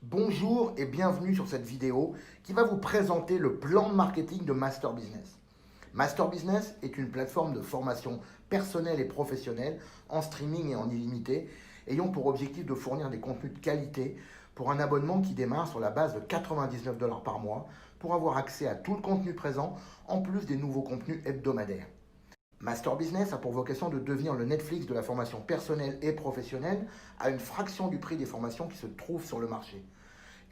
Bonjour et bienvenue sur cette vidéo qui va vous présenter le plan de marketing de Master Business. Master Business est une plateforme de formation personnelle et professionnelle en streaming et en illimité, ayant pour objectif de fournir des contenus de qualité pour un abonnement qui démarre sur la base de 99 $ par mois pour avoir accès à tout le contenu présent en plus des nouveaux contenus hebdomadaires. Master Business a pour vocation de devenir le Netflix de la formation personnelle et professionnelle à une fraction du prix des formations qui se trouvent sur le marché.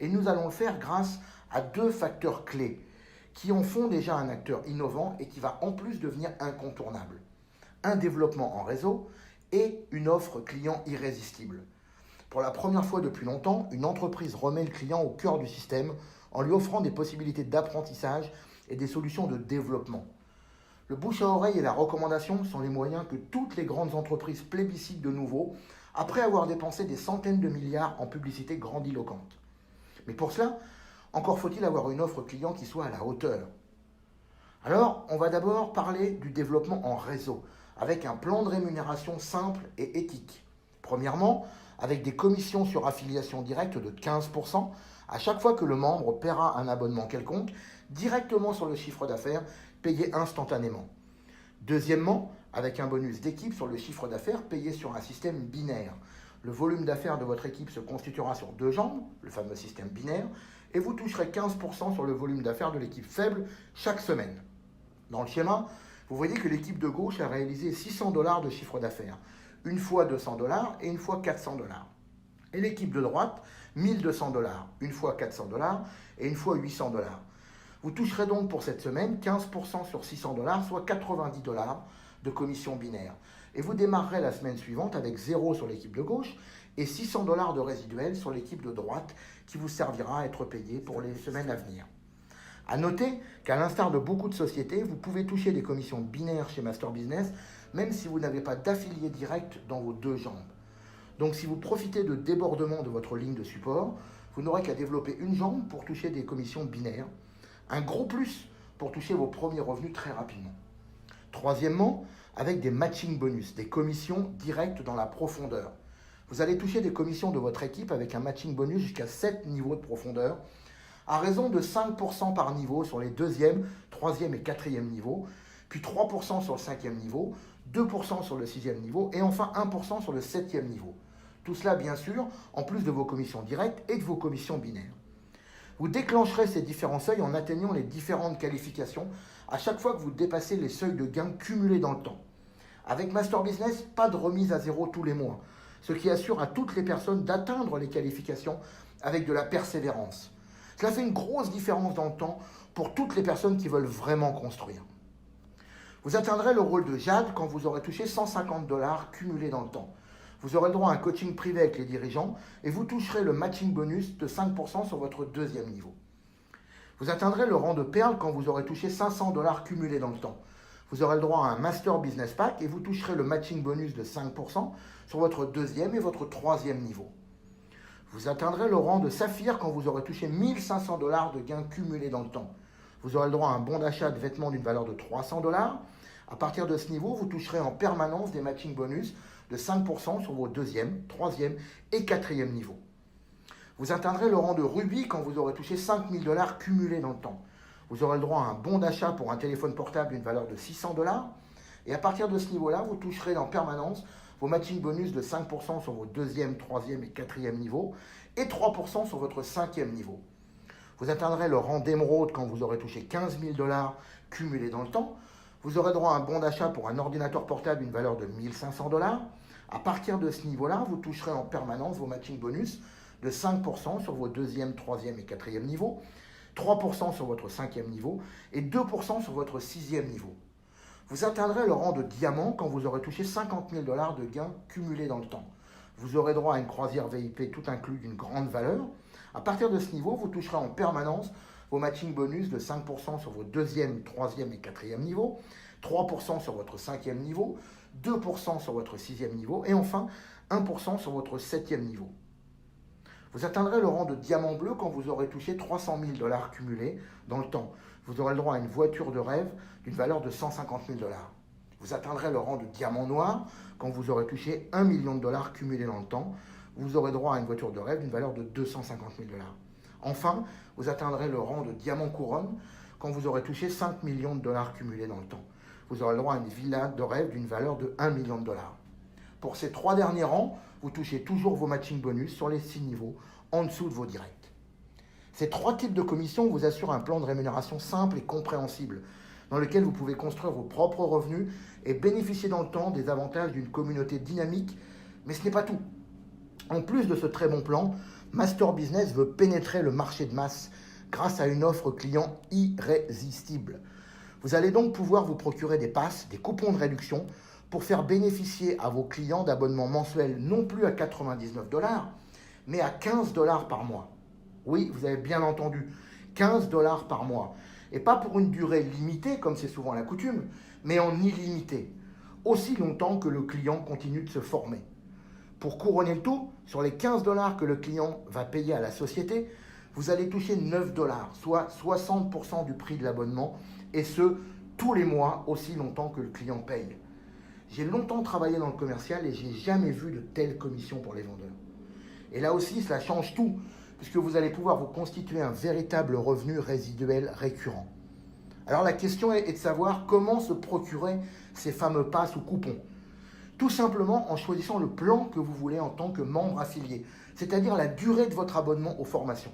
Et nous allons le faire grâce à deux facteurs clés qui en font déjà un acteur innovant et qui va en plus devenir incontournable. Un développement en réseau et une offre client irrésistible. Pour la première fois depuis longtemps, une entreprise remet le client au cœur du système en lui offrant des possibilités d'apprentissage et des solutions de développement. Le bouche à oreille et la recommandation sont les moyens que toutes les grandes entreprises plébiscitent de nouveau après avoir dépensé des centaines de milliards en publicité grandiloquente. Mais pour cela, encore faut-il avoir une offre client qui soit à la hauteur. Alors, on va d'abord parler du développement en réseau, avec un plan de rémunération simple et éthique. Premièrement, avec des commissions sur affiliation directe de 15% à chaque fois que le membre paiera un abonnement quelconque directement sur le chiffre d'affaires payé instantanément. Deuxièmement, avec un bonus d'équipe sur le chiffre d'affaires payé sur un système binaire. Le volume d'affaires de votre équipe se constituera sur deux jambes, le fameux système binaire, et vous toucherez 15% sur le volume d'affaires de l'équipe faible chaque semaine. Dans le schéma, vous voyez que l'équipe de gauche a réalisé 600 $ de chiffre d'affaires, une fois 200 $ et une fois 400 $. Et l'équipe de droite, 1200 $, une fois 400 $ et une fois 800 $. Vous toucherez donc pour cette semaine 15% sur 600 $, soit 90 $ de commission binaire. Et vous démarrerez la semaine suivante avec 0 sur l'équipe de gauche et 600 $ de résiduel sur l'équipe de droite qui vous servira à être payé pour les semaines à venir. A noter qu'à l'instar de beaucoup de sociétés, vous pouvez toucher des commissions binaires chez Master Business même si vous n'avez pas d'affilié direct dans vos deux jambes. Donc si vous profitez de débordement de votre ligne de support, vous n'aurez qu'à développer une jambe pour toucher des commissions binaires. Un gros plus pour toucher vos premiers revenus très rapidement. Troisièmement, avec des matching bonus, des commissions directes dans la profondeur. Vous allez toucher des commissions de votre équipe avec un matching bonus jusqu'à 7 niveaux de profondeur, à raison de 5% par niveau sur les deuxième, troisième et quatrième niveaux, puis 3% sur le cinquième niveau, 2% sur le sixième niveau et enfin 1% sur le septième niveau. Tout cela, bien sûr, en plus de vos commissions directes et de vos commissions binaires. Vous déclencherez ces différents seuils en atteignant les différentes qualifications à chaque fois que vous dépassez les seuils de gains cumulés dans le temps. Avec Master Business, pas de remise à zéro tous les mois, ce qui assure à toutes les personnes d'atteindre les qualifications avec de la persévérance. Cela fait une grosse différence dans le temps pour toutes les personnes qui veulent vraiment construire. Vous atteindrez le rôle de Jade quand vous aurez touché 150 $ cumulés dans le temps. Vous aurez le droit à un coaching privé avec les dirigeants et vous toucherez le matching bonus de 5% sur votre deuxième niveau. Vous atteindrez le rang de perle quand vous aurez touché 500 $ cumulés dans le temps. Vous aurez le droit à un Master Business Pack et vous toucherez le matching bonus de 5% sur votre deuxième et votre troisième niveau. Vous atteindrez le rang de saphir quand vous aurez touché 1500 $ de gains cumulés dans le temps. Vous aurez le droit à un bon d'achat de vêtements d'une valeur de 300 $. À partir de ce niveau, vous toucherez en permanence des matching bonus de 5% sur vos deuxième, troisième et quatrième niveaux. Vous atteindrez le rang de rubis quand vous aurez touché 5000 $ cumulés dans le temps. Vous aurez le droit à un bon d'achat pour un téléphone portable d'une valeur de 600 $. Et à partir de ce niveau-là, vous toucherez en permanence vos matching bonus de 5% sur vos deuxième, troisième et quatrième niveaux et 3% sur votre cinquième niveau. Vous atteindrez le rang d'émeraude quand vous aurez touché 15 000 $ cumulés dans le temps. Vous aurez droit à un bon d'achat pour un ordinateur portable d'une valeur de 1500 $. À partir de ce niveau-là, vous toucherez en permanence vos matching bonus de 5% sur vos deuxième, troisième et quatrième niveaux, 3% sur votre cinquième niveau et 2% sur votre sixième niveau. Vous atteindrez le rang de diamant quand vous aurez touché 50 000 $ de gains cumulés dans le temps. Vous aurez droit à une croisière VIP tout inclus d'une grande valeur. À partir de ce niveau, vous toucherez en permanence vos matching bonus de 5% sur vos deuxième, troisième et quatrième niveaux, 3% sur votre cinquième niveau, 2% sur votre sixième niveau et enfin 1% sur votre septième niveau. Vous atteindrez le rang de diamant bleu quand vous aurez touché 300 000 $ cumulés dans le temps. Vous aurez le droit à une voiture de rêve d'une valeur de 150 000 $. Vous atteindrez le rang de diamant noir quand vous aurez touché 1 million de $ cumulés dans le temps. vous aurez droit à une voiture de rêve d'une valeur de 250 000 $. Enfin, vous atteindrez le rang de diamant couronne quand vous aurez touché 5 millions de dollars cumulés dans le temps. Vous aurez le droit à une villa de rêve d'une valeur de 1 million de dollars. Pour ces 3 derniers rangs, vous touchez toujours vos matching bonus sur les 6 niveaux en dessous de vos directs. Ces 3 types de commissions vous assurent un plan de rémunération simple et compréhensible, dans lequel vous pouvez construire vos propres revenus et bénéficier dans le temps des avantages d'une communauté dynamique. Mais ce n'est pas tout. En plus de ce très bon plan, Master Business veut pénétrer le marché de masse grâce à une offre client irrésistible. Vous allez donc pouvoir vous procurer des passes, des coupons de réduction pour faire bénéficier à vos clients d'abonnements mensuels non plus à 99 $, mais à 15 $ par mois. Oui, vous avez bien entendu, 15 $ par mois. Et pas pour une durée limitée, comme c'est souvent la coutume, mais en illimité, aussi longtemps que le client continue de se former. Pour couronner le tout, sur les 15 $ que le client va payer à la société, vous allez toucher 9 $, soit 60% du prix de l'abonnement, et ce, tous les mois, aussi longtemps que le client paye. J'ai longtemps travaillé dans le commercial et j'ai jamais vu de telles commissions pour les vendeurs. Et là aussi, cela change tout, puisque vous allez pouvoir vous constituer un véritable revenu résiduel récurrent. Alors la question est de savoir comment se procurer ces fameux passes ou coupons. Tout simplement en choisissant le plan que vous voulez en tant que membre affilié, c'est-à-dire la durée de votre abonnement aux formations.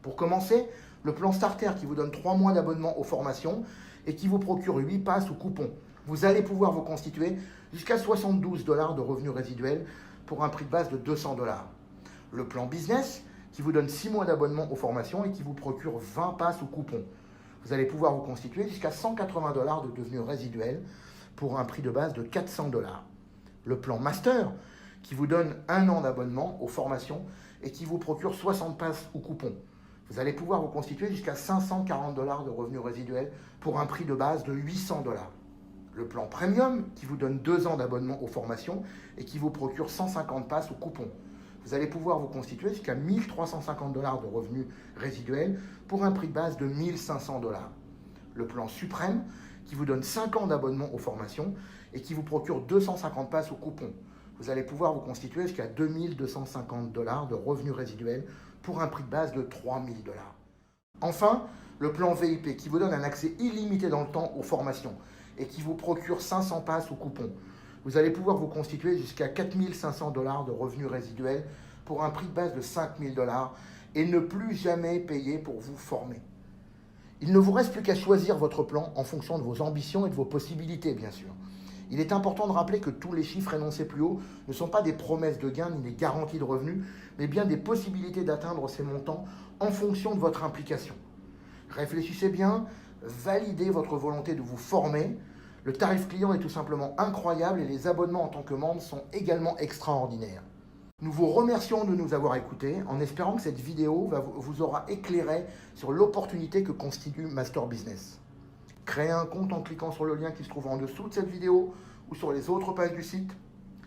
Pour commencer, le plan Starter qui vous donne 3 mois d'abonnement aux formations et qui vous procure 8 passes ou coupons. Vous allez pouvoir vous constituer jusqu'à 72 $ de revenus résiduels pour un prix de base de 200 $. Le plan Business qui vous donne 6 mois d'abonnement aux formations et qui vous procure 20 passes ou coupons. Vous allez pouvoir vous constituer jusqu'à 180 $ de devenus résiduels pour un prix de base de 400 $. Le plan Master qui vous donne 1 an d'abonnement aux formations et qui vous procure 60 passes ou coupons. Vous allez pouvoir vous constituer jusqu'à 540 $ de revenus résiduels pour un prix de base de 800 $. Le plan Premium qui vous donne 2 ans d'abonnement aux formations et qui vous procure 150 passes ou coupons. Vous allez pouvoir vous constituer jusqu'à 1 350 $ de revenus résiduels pour un prix de base de 1 500 $. Le plan Suprême qui vous donne 5 ans d'abonnement aux formations et qui vous procure 250 passes ou coupons. Vous allez pouvoir vous constituer jusqu'à 2 250 $ de revenus résiduels pour un prix de base de 3 000 $. Enfin, le plan VIP qui vous donne un accès illimité dans le temps aux formations et qui vous procure 500 passes ou coupons. Vous allez pouvoir vous constituer jusqu'à 4 500 $ de revenus résiduels pour un prix de base de 5 000 $ et ne plus jamais payer pour vous former. Il ne vous reste plus qu'à choisir votre plan en fonction de vos ambitions et de vos possibilités, bien sûr. Il est important de rappeler que tous les chiffres énoncés plus haut ne sont pas des promesses de gains ni des garanties de revenus, mais bien des possibilités d'atteindre ces montants en fonction de votre implication. Réfléchissez bien, validez votre volonté de vous former. Le tarif client est tout simplement incroyable et les abonnements en tant que membre sont également extraordinaires. Nous vous remercions de nous avoir écoutés en espérant que cette vidéo vous aura éclairé sur l'opportunité que constitue Master Business. Créez un compte en cliquant sur le lien qui se trouve en dessous de cette vidéo ou sur les autres pages du site.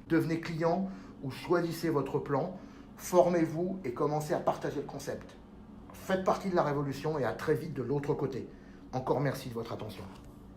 Devenez client ou choisissez votre plan, formez-vous et commencez à partager le concept. Faites partie de la révolution et à très vite de l'autre côté. Encore merci de votre attention.